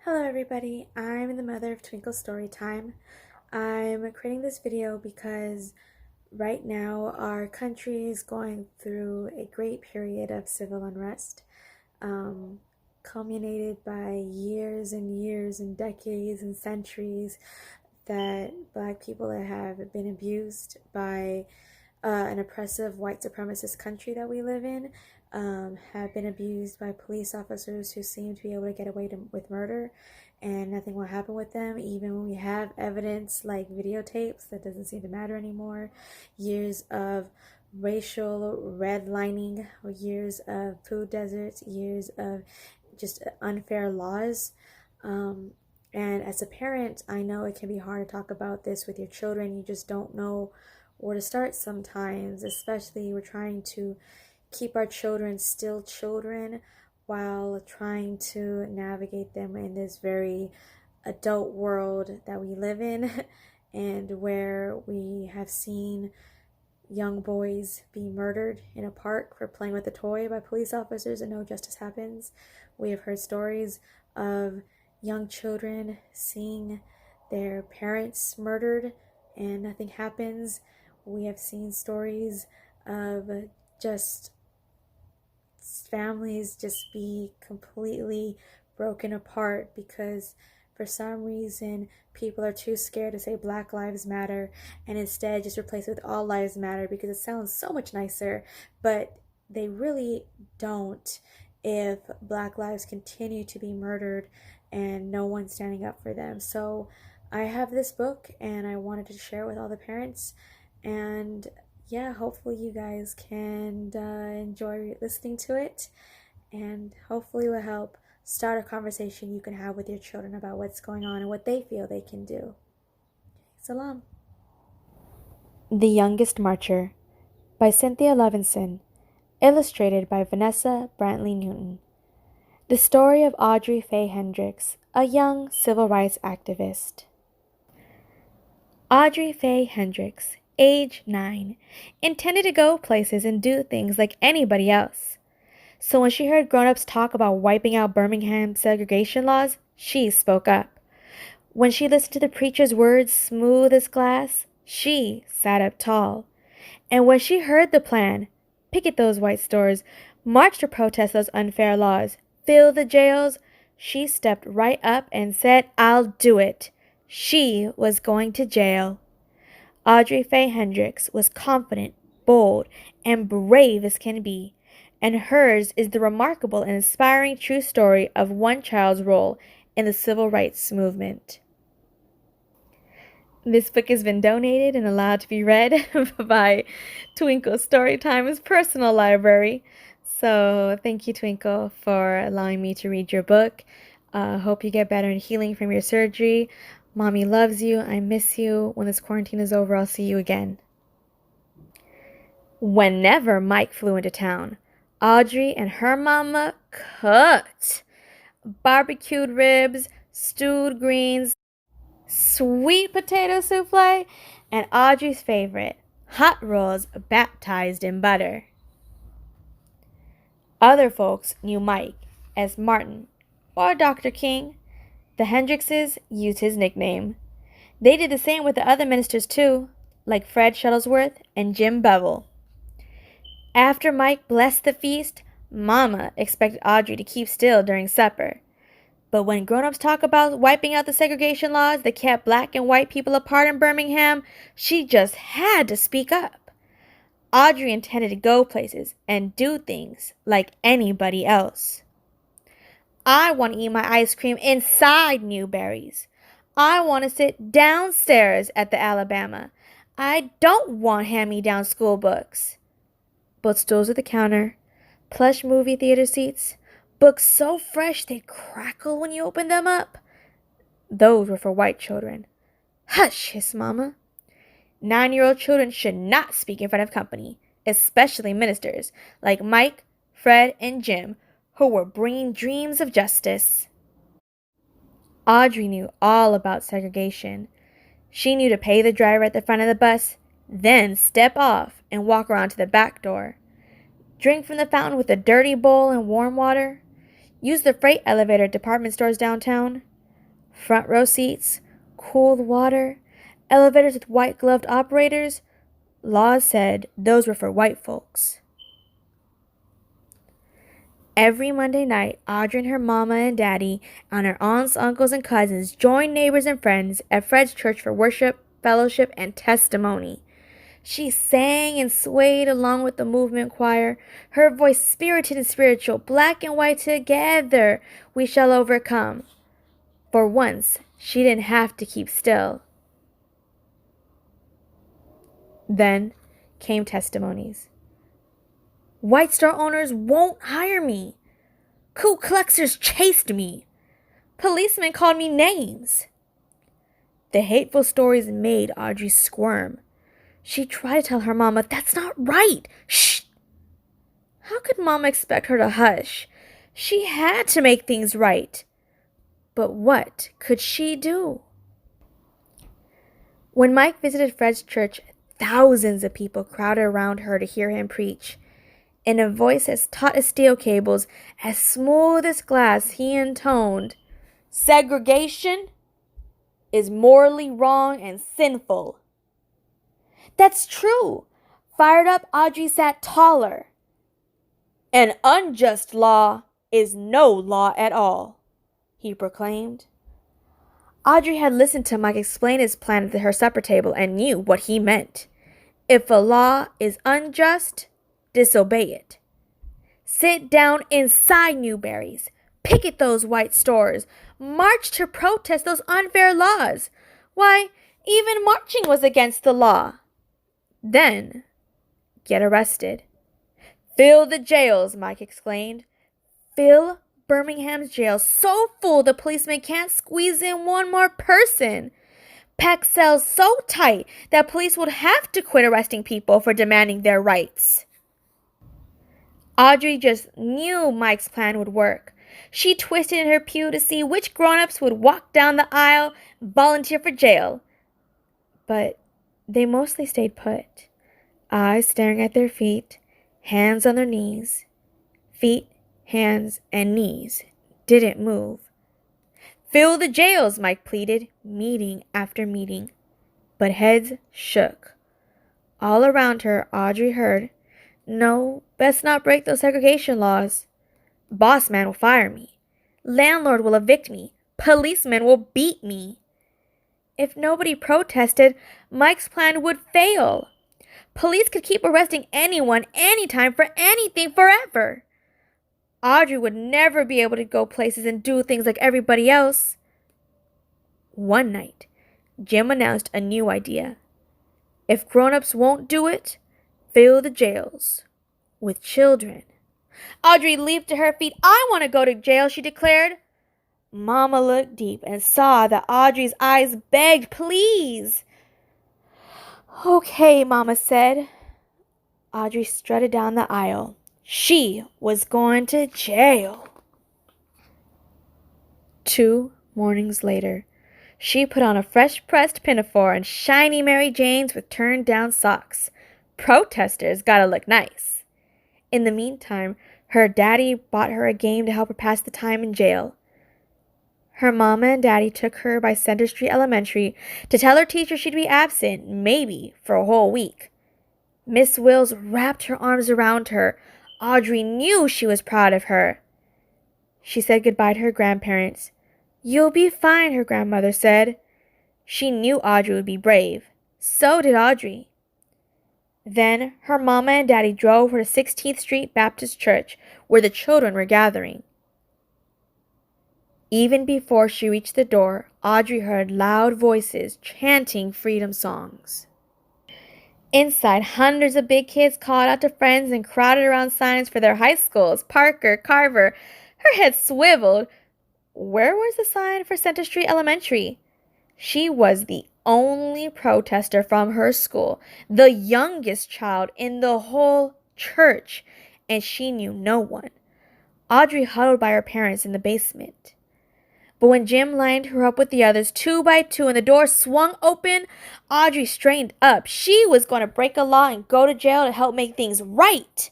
Hello everybody, I'm the mother of Twinkle Storytime. I'm creating this video because right now our country is going through a great period of civil unrest, culminated by years and years and decades and centuries that Black people have been abused by an oppressive white supremacist country that we live in, have been abused by police officers who seem to be able to get away with murder and nothing will happen with them, even when we have evidence like videotapes. That doesn't seem to matter anymore. Years of racial redlining, years of food deserts, years of just unfair laws. And as a parent, I know it can be hard to talk about this with your children. You just don't know where to start sometimes, especially we're trying to keep our children still children while trying to navigate them in this very adult world that we live in and where we have seen young boys be murdered in a park for playing with a toy by police officers and no justice happens. We have heard stories of young children seeing their parents murdered and nothing happens. We have seen stories of just families just be completely broken apart because for some reason people are too scared to say Black Lives Matter and instead just replace it with All Lives Matter because it sounds so much nicer, but they really don't if Black lives continue to be murdered and no one's standing up for them. So I have this book and I wanted to share with all the parents, and yeah, hopefully you guys can enjoy listening to it, and hopefully it will help start a conversation you can have with your children about what's going on and what they feel they can do. Salam. The Youngest Marcher by CYNTHIA LEVINSON, illustrated by Vanessa Brantley Newton. The story of Audrey Faye Hendricks, a young civil rights activist. Audrey Faye Hendricks, age 9, intended to go places and do things like anybody else. So when she heard grown-ups talk about wiping out Birmingham's segregation laws, she spoke up. When she listened to the preacher's words smooth as glass, she sat up tall. And when she heard the plan, picket those white stores, march to protest those unfair laws, fill the jails, she stepped right up and said, "I'll do it." She was going to jail. Audrey Faye Hendricks was confident, bold, and brave as can be, and hers is the remarkable and inspiring true story of one child's role in the civil rights movement. This book has been donated and allowed to be read by Twinkle Storytime's personal library. So thank you, Twinkle, for allowing me to read your book. Hope you get better and healing from your surgery. Mommy loves you. I miss you. When this quarantine is over, I'll see you again. Whenever Mike flew into town, Audrey and her mama cooked. Barbecued ribs, stewed greens, sweet potato souffle, and Audrey's favorite, hot rolls baptized in butter. Other folks knew Mike as Martin or Dr. King. The Hendrickses used his nickname. They did the same with the other ministers too, like Fred Shuttlesworth and Jim Bevel. After Mike blessed the feast, Mama expected Audrey to keep still during supper. But when grown-ups talk about wiping out the segregation laws that kept Black and white people apart in Birmingham, she just had to speak up. Audrey intended to go places and do things like anybody else. I want to eat my ice cream inside Newberry's. I want to sit downstairs at the Alabama. I don't want hand-me-down school books. But stools at the counter, plush movie theater seats, books so fresh they'd crackle when you opened them up, those were for white children. Hush, hissed Mama. 9-year-old children should not speak in front of company, especially ministers like Mike, Fred, and Jim, who were bringing dreams of justice. Audrey knew all about segregation. She knew to pay the driver at the front of the bus, then step off and walk around to the back door. Drink from the fountain with a dirty bowl and warm water. Use the freight elevator at department stores downtown. Front row seats, cool water, elevators with white-gloved operators. Laws said those were for white folks. Every Monday night, Audrey and her mama and daddy and her aunts, uncles, and cousins joined neighbors and friends at Fred's church for worship, fellowship, and testimony. She sang and swayed along with the movement choir, her voice spirited and spiritual, black and white together, we shall overcome. For once, she didn't have to keep still. Then came testimonies. White store owners won't hire me. Ku Kluxers chased me. Policemen called me names. The hateful stories made Audrey squirm. She tried to tell her mama, that's not right. Shh. How could mama expect her to hush? She had to make things right. But what could she do? When Mike visited Fred's church, thousands of people crowded around her to hear him preach. In a voice as taut as steel cables, as smooth as glass, he intoned, segregation is morally wrong and sinful. That's true. Fired up, Audrey sat taller. An unjust law is no law at all, he proclaimed. Audrey had listened to Mike explain his plan at her supper table and knew what he meant. If a law is unjust, disobey it. Sit down inside Newberry's. Picket those white stores. March to protest those unfair laws. Why, even marching was against the law. Then, get arrested. Fill the jails, Mike exclaimed. Fill Birmingham's jails so full the policemen can't squeeze in one more person. Pack cells so tight that police would have to quit arresting people for demanding their rights. Audrey just knew Mike's plan would work. She twisted in her pew to see which grown-ups would walk down the aisle and volunteer for jail. But they mostly stayed put, eyes staring at their feet, hands on their knees. Feet, hands, and knees didn't move. Fill the jails, Mike pleaded, meeting after meeting. But heads shook. All around her, Audrey heard, no, best not break those segregation laws. Boss man will fire me. Landlord will evict me. Policemen will beat me. If nobody protested, Mike's plan would fail. Police could keep arresting anyone, anytime, for anything, forever. Audrey would never be able to go places and do things like everybody else. One night, Jim announced a new idea. If grown-ups won't do it, fill the jails with children. Audrey leaped to her feet. I want to go to jail, she declared. Mama looked deep and saw that Audrey's eyes begged, please. Okay, Mama said. Audrey strutted down the aisle. She was going to jail. 2 mornings later, she put on a fresh-pressed pinafore and shiny Mary Janes with turned-down socks. Protesters gotta look nice. In the meantime, her daddy bought her a game to help her pass the time in jail. Her mama and daddy took her by Center Street Elementary to tell her teacher she'd be absent, maybe for a whole week. Miss Wills wrapped her arms around her. Audrey knew she was proud of her. She said goodbye to her grandparents. You'll be fine, her grandmother said. She knew Audrey would be brave. So did Audrey. Then her mama and daddy drove her to 16th Street Baptist Church, where the children were gathering. Even before she reached the door, Audrey heard loud voices chanting freedom songs. Inside, hundreds of big kids called out to friends and crowded around signs for their high schools. Parker, Carver, her head swiveled. Where was the sign for Center Street Elementary? She was the only protester from her school, the youngest child in the whole church, and she knew no one. Audrey huddled by her parents in the basement. But when Jim lined her up with the others 2 by 2 and the door swung open, Audrey straightened up. She was going to break a law and go to jail to help make things right.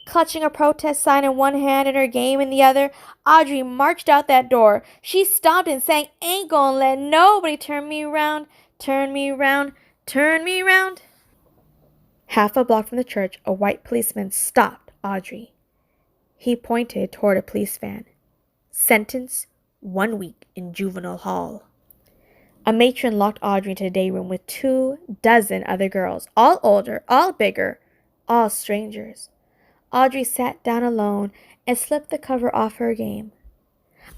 Clutching a protest sign in one hand and her game in the other, Audrey marched out that door. She stomped and sang, "Ain't gonna let nobody turn me around, turn me around, turn me around." Half a block from the church, a white policeman stopped Audrey. He pointed toward a police van. "Sentence, 1 week in juvenile hall." A matron locked Audrey into the day room with 24 other girls, all older, all bigger, all strangers. Audrey sat down alone and slipped the cover off her game.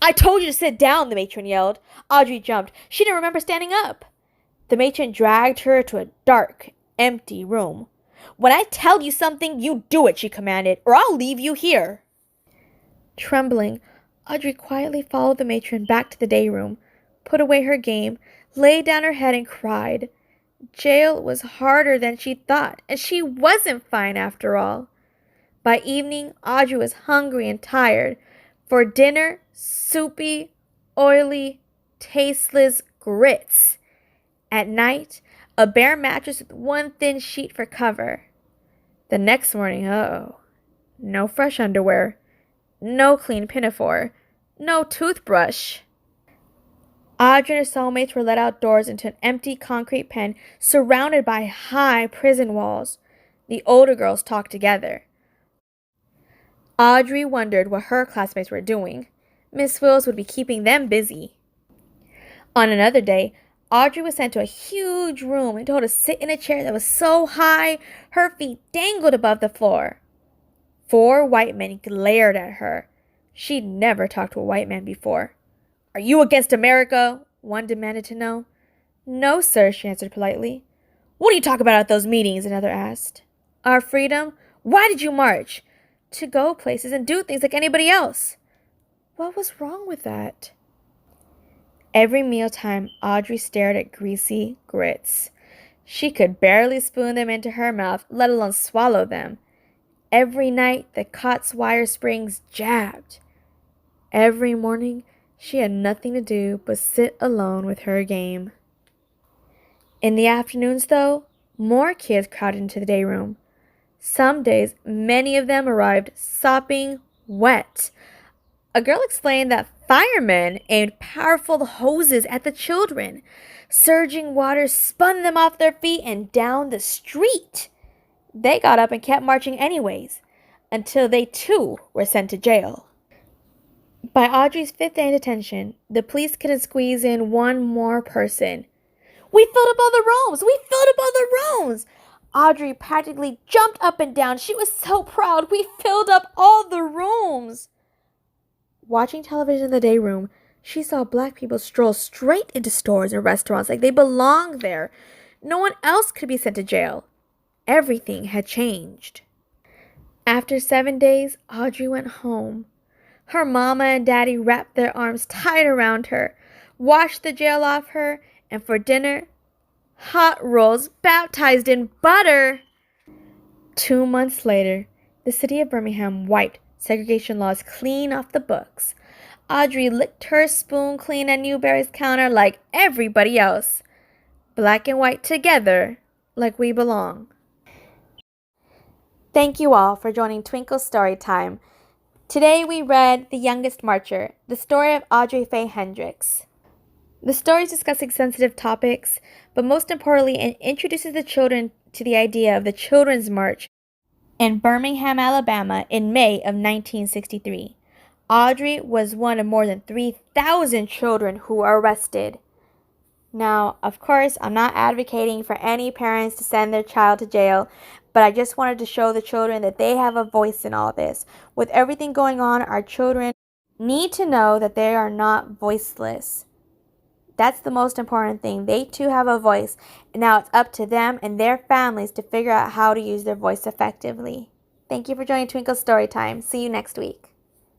"I told you to sit down," the matron yelled. Audrey jumped. She didn't remember standing up. The matron dragged her to a dark, empty room. "When I tell you something, you do it," she commanded, "or I'll leave you here." Trembling, Audrey quietly followed the matron back to the day room, put away her game, laid down her head and cried. Jail was harder than she thought, and she wasn't fine after all. By evening, Audrey was hungry and tired. For dinner, soupy, oily, tasteless grits. At night, a bare mattress with one thin sheet for cover. The next morning, no fresh underwear, no clean pinafore, no toothbrush. Audrey and her cellmates were let outdoors into an empty concrete pen surrounded by high prison walls. The older girls talked together. Audrey wondered what her classmates were doing. Miss Wills would be keeping them busy. On another day, Audrey was sent to a huge room and told to sit in a chair that was so high her feet dangled above the floor. 4 white men glared at her. She'd never talked to a white man before. "Are you against America?" one demanded to know. "No, sir," she answered politely. "What do you talk about at those meetings?" another asked. "Our freedom." "Why did you march?" "To go places and do things like anybody else." What was wrong with that? Every mealtime, Audrey stared at greasy grits. She could barely spoon them into her mouth, let alone swallow them. Every night, the cot's wire springs jabbed. Every morning, she had nothing to do but sit alone with her game. In the afternoons, though, more kids crowded into the day room. Some days, many of them arrived sopping wet. A girl explained that firemen aimed powerful hoses at the children. Surging water spun them off their feet and down the street. They got up and kept marching anyways, until they too were sent to jail. By Audrey's 5th day in detention, the police couldn't squeeze in one more person. "We filled up all the rooms! We filled up all the rooms!" Audrey practically jumped up and down. She was so proud. "We filled up all the rooms!" Watching television in the day room, she saw black people stroll straight into stores and restaurants like they belonged there. No one else could be sent to jail. Everything had changed. After 7 days, Audrey went home. Her mama and daddy wrapped their arms tight around her, washed the jail off her, and for dinner, hot rolls baptized in butter. 2 months later, the city of Birmingham wiped segregation laws clean off the books. Audrey licked her spoon clean at Newberry's counter like everybody else. Black and white together, like we belong. Thank you all for joining Twinkle's Story Time. Today we read The Youngest Marcher, the story of Audrey Faye Hendricks. The story is discussing sensitive topics, but most importantly, it introduces the children to the idea of the Children's March in Birmingham, Alabama in May of 1963. Audrey was one of more than 3,000 children who were arrested. Now, of course, I'm not advocating for any parents to send their child to jail, but I just wanted to show the children that they have a voice in all this. With everything going on, our children need to know that they are not voiceless. That's the most important thing. They too have a voice. And now it's up to them and their families to figure out how to use their voice effectively. Thank you for joining Twinkle's Story Time. See you next week.